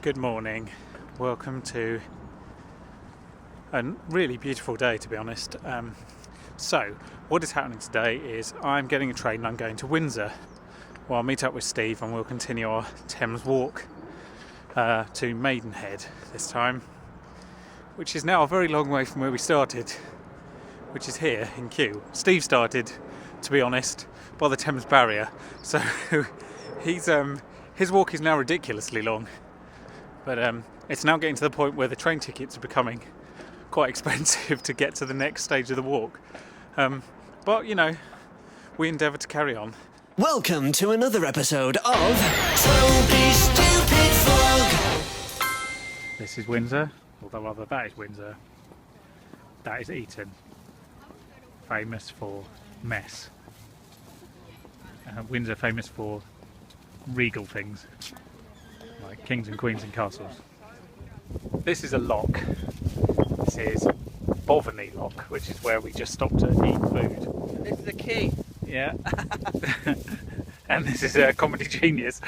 Good morning. Welcome to a really beautiful day, to be honest. So, what is happening today is I'm getting a train and I'm going to Windsor. Well, I'll meet up with Steve and we'll continue our Thames walk to Maidenhead this time, which is now a very long way from where we started, which is here in Kew. Steve started, to be honest, by the Thames barrier, so his walk is now ridiculously long. But it's now getting to the point where the train tickets are becoming quite expensive to get to the next stage of the walk. But, you know, we endeavour to carry on. Welcome to another episode of Toby Stupid Vlog. This is Windsor, although rather that is Windsor. That is Eton, famous for mess. Windsor famous for regal things, like kings and queens and castles. This is a lock. This is Boveney Lock, which is where we just stopped to eat food. This is the key. Yeah. And this is Comedy Genius.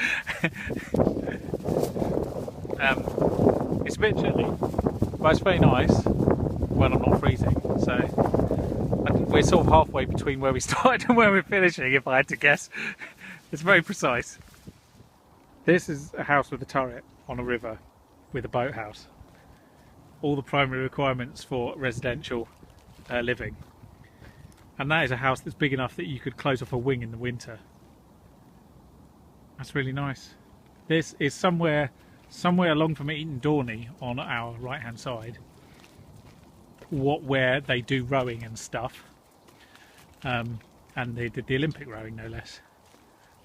It's a bit chilly, but it's very nice when I'm not freezing. So we're sort of halfway between where we started and where we're finishing, if I had to guess. It's very precise. This is a house with a turret on a river with a boathouse. All the primary requirements for residential living. And that is a house that's big enough that you could close off a wing in the winter. That's really nice. This is somewhere along from Eton Dorney on our right hand side, where they do rowing and stuff. And they did the Olympic rowing, no less.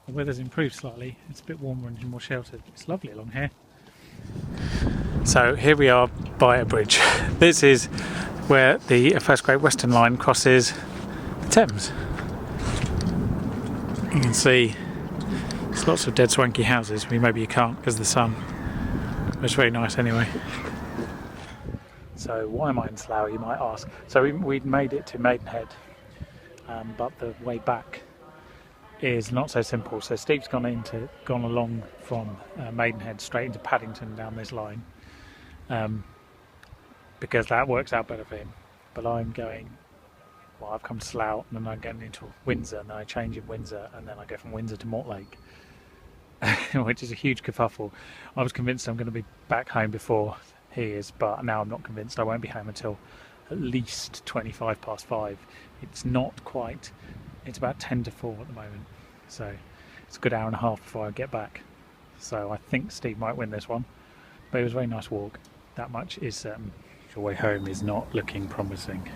The weather's improved slightly, it's a bit warmer and more sheltered. It's lovely along here. So here we are by a bridge. This is where the First Great Western Line crosses the Thames. You can see there's lots of dead swanky houses. I mean, maybe you can't because of the sun. But it's very nice anyway. So why am I in Slough, you might ask? So we'd made it to Maidenhead, but the way back is not so simple. So Steve's gone along from Maidenhead straight into Paddington down this line, because that works out better for him. But I've come to Slough and then I'm getting into Windsor, and then I change in Windsor, and then I go from Windsor to Mortlake, which is a huge kerfuffle. I was convinced I'm going to be back home before he is, but now I'm not convinced. I won't be home until at least 5:25. It's not quite. It's about 10 to 4 at the moment, so it's a good hour and a half before I get back. So I think Steve might win this one, but it was a very nice walk. That much is certain. Your way home is not looking promising.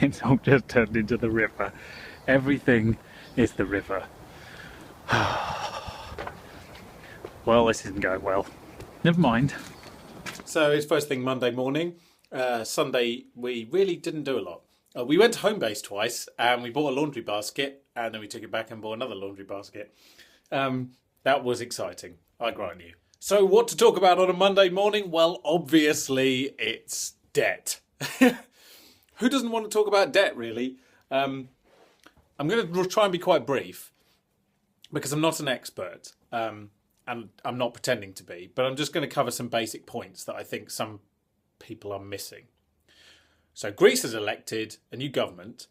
It's all just turned into the river. Everything is the river. Well, this isn't going well. Never mind. So it's first thing Monday morning. Sunday we really didn't do a lot. We went to Homebase twice, and we bought a laundry basket, and then we took it back and bought another laundry basket. That was exciting, I grant you. So what to talk about on a Monday morning? Well, obviously it's debt. Who doesn't want to talk about debt, really? I'm going to try and be quite brief, because I'm not an expert, and I'm not pretending to be, but I'm just going to cover some basic points that I think some people are missing. So Greece has elected a new government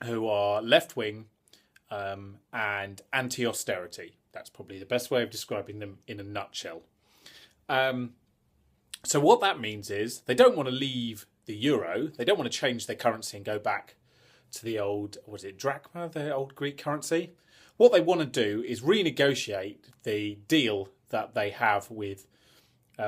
who are left-wing and anti-austerity. That's probably the best way of describing them in a nutshell. So what that means is they don't want to leave the euro. They don't want to change their currency and go back to the old, drachma, the old Greek currency. What they want to do is renegotiate the deal that they have with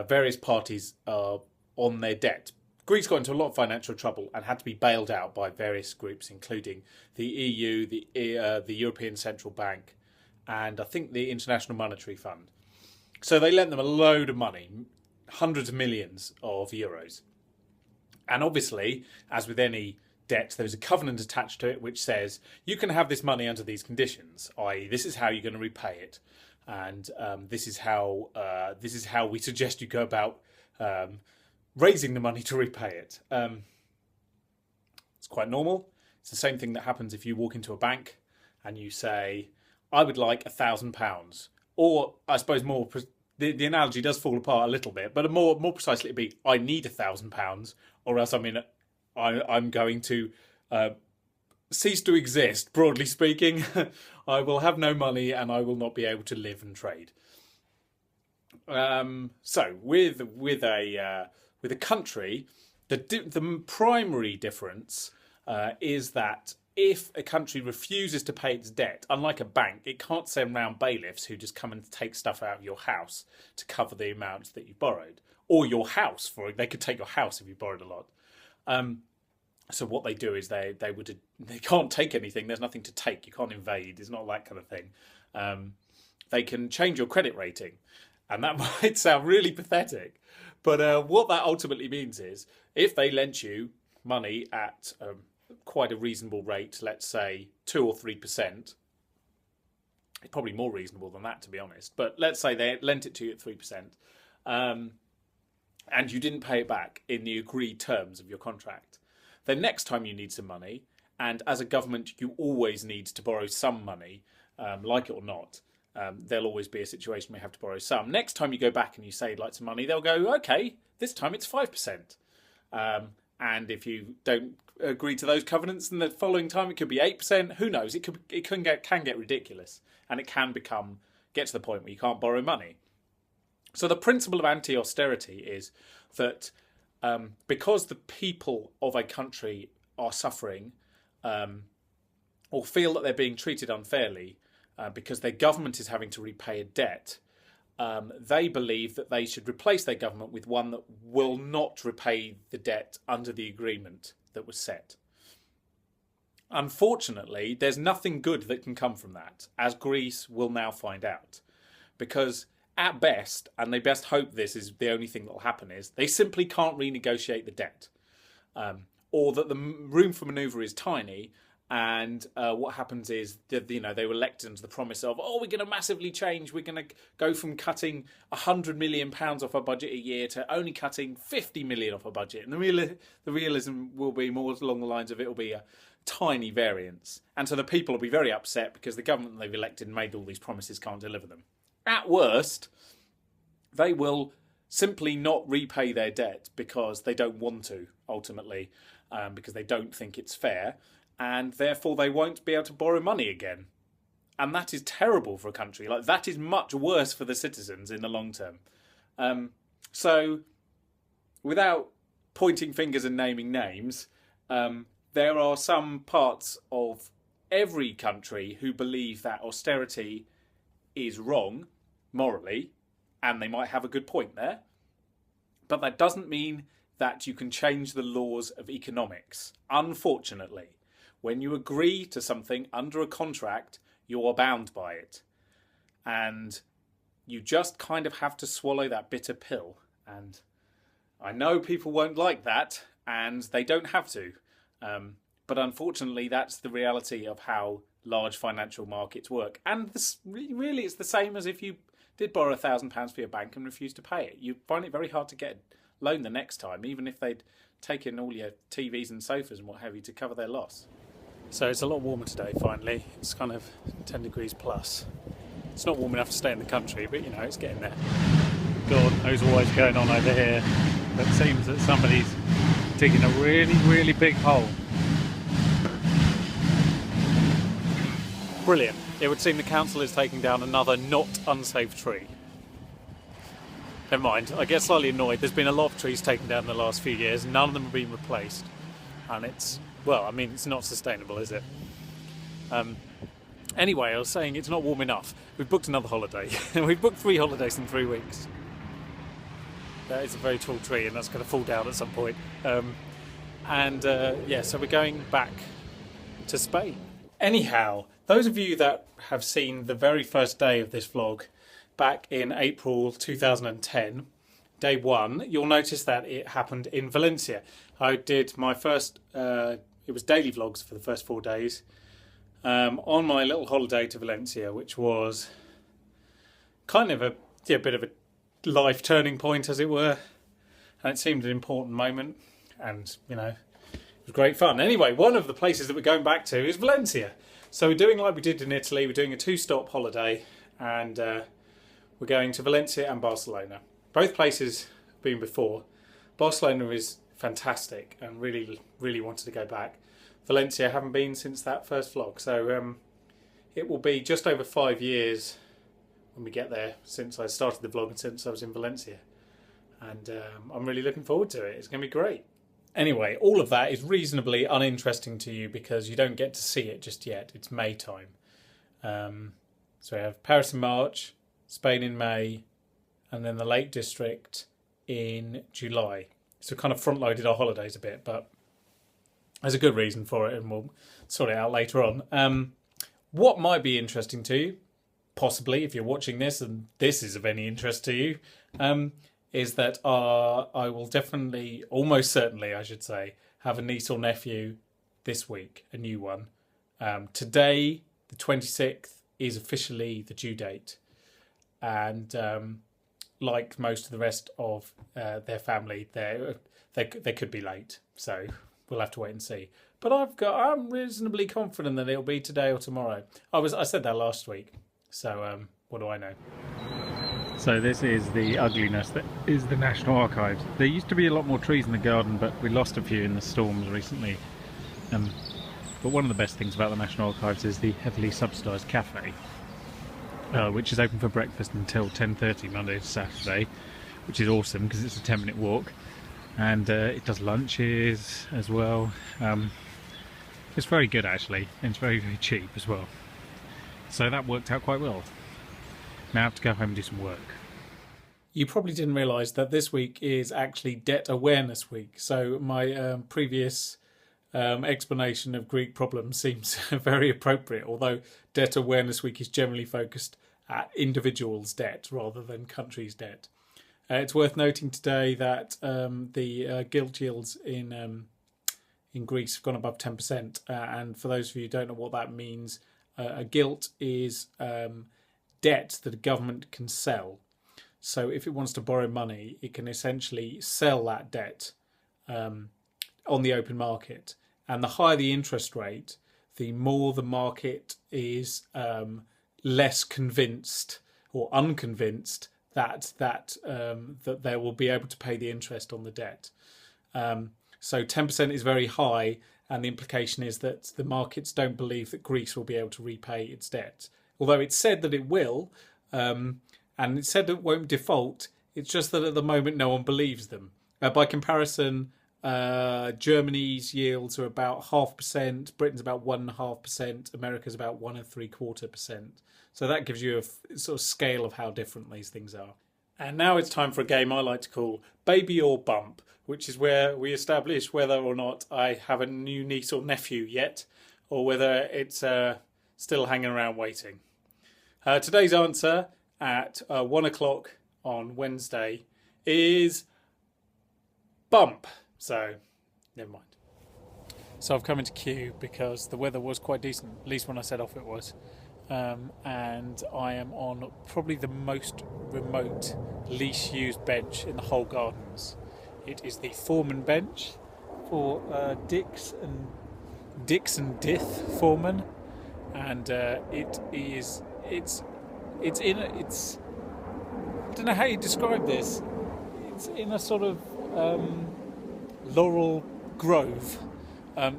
various parties on their debt. Greece got into a lot of financial trouble and had to be bailed out by various groups, including the EU, the European Central Bank, and I think the International Monetary Fund. So they lent them a load of money, hundreds of millions of euros. And obviously, as with any debt, there's a covenant attached to it which says you can have this money under these conditions, i.e. this is how you're going to repay it, and this is how we suggest you go about raising the money to repay it. It's quite normal. It's the same thing that happens if you walk into a bank and you say, I would like £1,000 or I suppose the analogy does fall apart a little bit, but more precisely it'd be I need £1,000, or else I'm going to cease to exist. Broadly speaking, I will have no money and I will not be able to live and trade. So with a country, the primary difference is that if a country refuses to pay its debt, unlike a bank, it can't send round bailiffs who just come and take stuff out of your house to cover the amounts that you borrowed, or your house. They could take your house if you borrowed a lot. So what they do is they can't take anything. There's nothing to take. You can't invade. It's not that kind of thing. They can change your credit rating, and that might sound really pathetic, but what that ultimately means is if they lent you money at quite a reasonable rate, let's say 2 or 3%. It's probably more reasonable than that, to be honest. But let's say they lent it to you at 3%, and you didn't pay it back in the agreed terms of your contract. Then next time you need some money, and as a government you always need to borrow some money, like it or not, there'll always be a situation where you have to borrow some. Next time you go back and you say you'd like some money, they'll go, okay, this time it's 5%. And if you don't agree to those covenants, then the following time it could be 8%. Who knows? It can get ridiculous, and it can get to the point where you can't borrow money. So the principle of anti-austerity is that because the people of a country are suffering or feel that they're being treated unfairly because their government is having to repay a debt, they believe that they should replace their government with one that will not repay the debt under the agreement that was set. Unfortunately, there's nothing good that can come from that, as Greece will now find out. Because at best, and they best hope this is the only thing that will happen, is they simply can't renegotiate the debt. Or that the room for manoeuvre is tiny. And what happens is that, they were elected under the promise of, we're going to massively change. We're going to go from cutting £100 million off our budget a year to only cutting 50 million off our budget. And the realism will be more along the lines of it will be a tiny variance. And so the people will be very upset because the government they've elected and made all these promises can't deliver them. At worst, they will simply not repay their debt because they don't want to, ultimately, because they don't think it's fair. And therefore they won't be able to borrow money again. And that is terrible for a country. That is much worse for the citizens in the long term. So, without pointing fingers and naming names, there are some parts of every country who believe that austerity is wrong, morally, and they might have a good point there. But that doesn't mean that you can change the laws of economics, unfortunately. When you agree to something under a contract, you are bound by it. And you just kind of have to swallow that bitter pill. And I know people won't like that, and they don't have to. But unfortunately, that's the reality of how large financial markets work. And really, it's the same as if you did borrow £1,000 for your bank and refused to pay it. You find it very hard to get a loan the next time, even if they'd taken all your TVs and sofas and what have you to cover their loss. So it's a lot warmer today, finally. It's kind of 10 degrees plus. It's not warm enough to stay in the country, but, it's getting there. God knows what's going on over here. But it seems that somebody's digging a really, really big hole. Brilliant. It would seem the council is taking down another not unsafe tree. Never mind, I get slightly annoyed. There's been a lot of trees taken down in the last few years. None of them have been replaced. And it's not sustainable, is it? Anyway, I was saying it's not warm enough. We've booked another holiday. We've booked 3 holidays in 3 weeks. That is a very tall tree, and that's going to fall down at some point. So we're going back to Spain. Anyhow, those of you that have seen the very first day of this vlog back in April 2010, day 1, you'll notice that it happened in Valencia. I did my first, it was daily vlogs for the first 4 days, on my little holiday to Valencia, which was kind of a bit of a life turning point, as it were. And it seemed an important moment, and, it was great fun. Anyway, one of the places that we're going back to is Valencia. So we're doing like we did in Italy. We're doing a 2-stop holiday, and we're going to Valencia and Barcelona. Both places I've been before. Barcelona is fantastic and really, really wanted to go back. Valencia, I haven't been since that first vlog, so it will be just over 5 years when we get there since I started the vlog and since I was in Valencia. And I'm really looking forward to it. It's going to be great. Anyway, all of that is reasonably uninteresting to you because you don't get to see it just yet. It's May time. So we have Paris in March, Spain in May, and then the Lake District in July. So kind of front-loaded our holidays a bit, but there's a good reason for it, and we'll sort it out later on. What might be interesting to you, possibly, if you're watching this and this is of any interest to you, is that I will definitely, almost certainly, I should say, have a niece or nephew this week, a new one. Today, the 26th, is officially the due date. And like most of the rest of their family, they could be late. So we'll have to wait and see. But I'm reasonably confident that it'll be today or tomorrow. I said that last week. So what do I know? So this is the ugliness that is the National Archives. There used to be a lot more trees in the garden, but we lost a few in the storms recently. But one of the best things about the National Archives is the heavily subsidised cafe, which is open for breakfast until 10:30 Monday to Saturday, which is awesome because it's a 10-minute walk. And it does lunches as well. It's very good actually, and it's very, very cheap as well. So that worked out quite well. Now I have to go home and do some work. You probably didn't realise that this week is actually Debt Awareness Week. So my previous explanation of Greek problems seems very appropriate, although Debt Awareness Week is generally focused at individuals' debt rather than countries' debt. It's worth noting today that the gilt yields in Greece have gone above 10%. And for those of you who don't know what that means, a gilt is debt that a government can sell. So if it wants to borrow money, it can essentially sell that debt on the open market. And the higher the interest rate, the more the market is less convinced or unconvinced that they will be able to pay the interest on the debt. So 10% is very high, and the implication is that the markets don't believe that Greece will be able to repay its debt. Although it's said that it will, and it's said it won't default, it's just that at the moment no one believes them. By comparison, Germany's yields are about 0.5%, Britain's about 1.5%, America's about 1.75%. So that gives you a sort of scale of how different these things are. And now it's time for a game I like to call Baby or Bump, which is where we establish whether or not I have a new niece or nephew yet, or whether it's still hanging around waiting. Today's answer at 1 o'clock on Wednesday is bump. So, never mind. So I've come into queue because the weather was quite decent, at least when I set off it was. And I am on probably the most remote, least used bench in the whole gardens. It is the Foreman bench for Dix and Dith Foreman, and it's I don't know how you describe this. It's in a sort of laurel grove.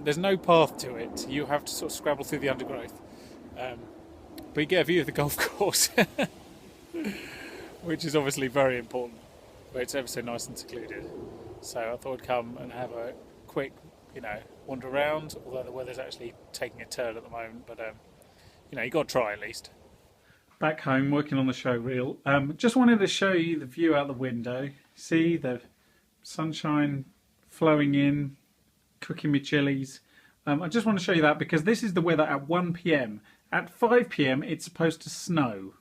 There's no path to it. You have to sort of scrabble through the undergrowth. But you get a view of the golf course, which is obviously very important. But it's ever so nice and secluded. So I thought I'd come and have a quick, wander around. Although the weather's actually taking a turn at the moment, but you got to try at least. Back home, working on the show reel. Just wanted to show you the view out the window. See the sunshine flowing in, cooking me chilies. I just want to show you that because this is the weather at 1 p.m. At 5 p.m. it's supposed to snow.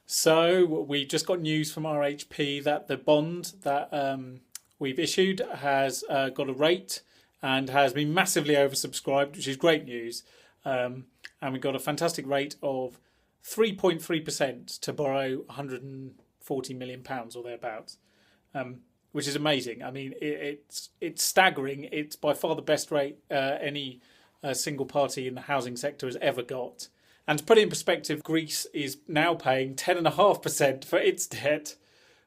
So we just got news from RHP that the bond that we've issued has got a rate and has been massively oversubscribed, which is great news. And we got a fantastic rate of 3.3% to borrow £140 million or thereabouts, which is amazing. I mean, it's staggering. It's by far the best rate any single party in the housing sector has ever got. And to put it in perspective, Greece is now paying 10.5% for its debt.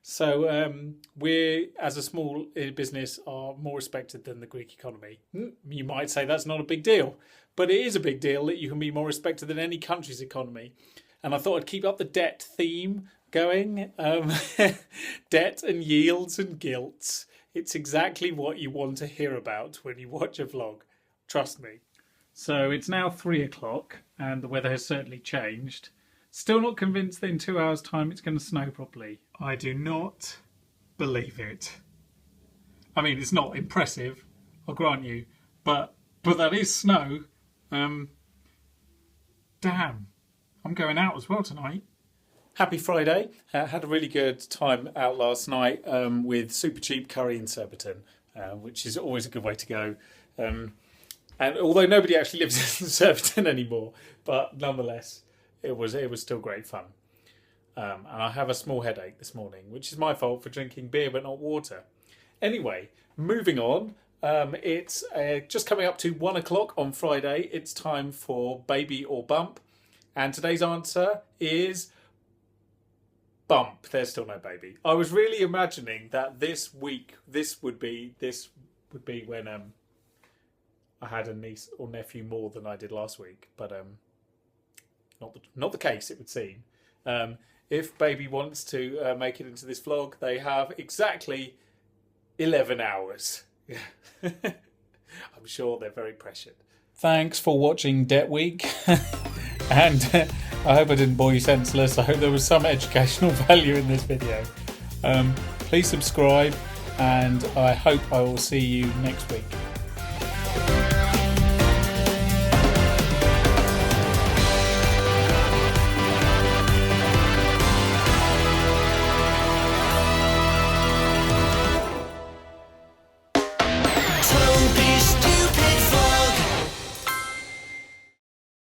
So we, as a small business, are more respected than the Greek economy. You might say that's not a big deal, but it is a big deal that you can be more respected than any country's economy. And I thought I'd keep up the debt theme going. Debt and yields and gilts. It's exactly what you want to hear about when you watch a vlog. Trust me. So it's now 3 o'clock and the weather has certainly changed. Still not convinced that in 2 hours' time it's going to snow properly. I do not believe it. I mean, it's not impressive, I'll grant you, but that is snow. Damn, I'm going out as well tonight. Happy Friday. Had a really good time out last night with super cheap curry in Surbiton, which is always a good way to go. And although nobody actually lives in Surbiton anymore, but nonetheless, it was still great fun. And I have a small headache this morning, which is my fault for drinking beer but not water. Anyway, moving on. It's just coming up to 1 o'clock on Friday. It's time for Baby or Bump. And today's answer is bump. There's still no baby. I was really imagining that this week, this would be when I had a niece or nephew more than I did last week. But not the case, it would seem. If baby wants to make it into this vlog, they have exactly 11 hours. I'm sure they're very prescient. Thanks for watching Debt Week. And I hope I didn't bore you senseless. I hope there was some educational value in this video. Please subscribe, and I hope I will see you next week.